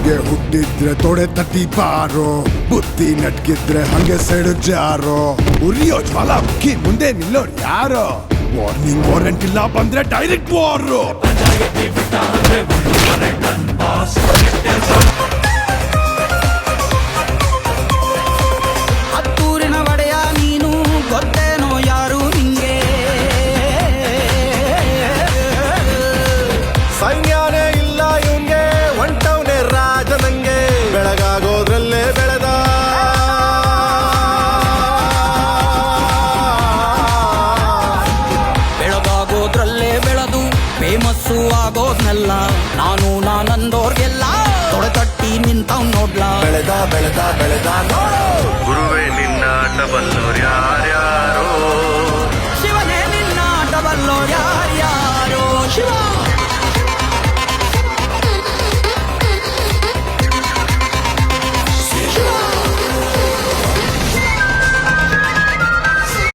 ಹಂಗೆ ಹುಟ್ಟಿದ್ರೆ ತೊಡೆ ತಟ್ಟಿ ಬಾರೋ, ಬುದ್ಧಿ ನಟ್ಗಿದ್ರೆ ಹಂಗೆ ಸೈಡ್ ಜಾರೋ. ಉರಿಯೋ ಜ್ವಾಲ ಮುಖಿ ಮುಂದೆ ನಿಲ್ಲೋರು ಯಾರೋ, ವಾರ್ನಿಂಗ್ ವಾರೆಂಟ್ ಇಲ್ಲ ಬಂದ್ರೆ ಡೈರೆಕ್ಟ್ ವಾರು. ಹತ್ತೂರಿನ ಒಡೆಯ ನೀನು, ಗೊತ್ತೇನೋ ಯಾರು ನಿಂಗೆ? ಸಂಜ್ಞಾನೇ ಇಲ್ಲ ಇವಂಗೆ, ಹೊಂಟವನೇ ರಾಜನಂಗೆ. ಬೆಳಗಾಗೋದ್ರಲ್ಲೇ ಬೆಳೆದ ಬೆಳಗಾಗೋದ್ರಲ್ಲೇ ಬೆಳೆದು ಫೇಮಸ್ಸು ಆಗೋದ್ನೆಲ್ಲ ನಾನಂದೋರ್ಗೆಲ್ಲ ತೊಡೆ ತಟ್ಟಿ ನಿಂತವ್ ನೋಡ್ಲಾ. ಬೆಳೆದ ಬೆಳೆದ ಬೆಳೆದ ನೋಡು, ಗುರುವೇ ನಿನ್ನ ಆಟ ಬಲ್ಲೋರ್ ಯಾರ್ಯಾರೋ, ಶಿವನೇ ನಿನ್ನ ಆಟ ಬಲ್ಲೋರ್ಯಾರೋ.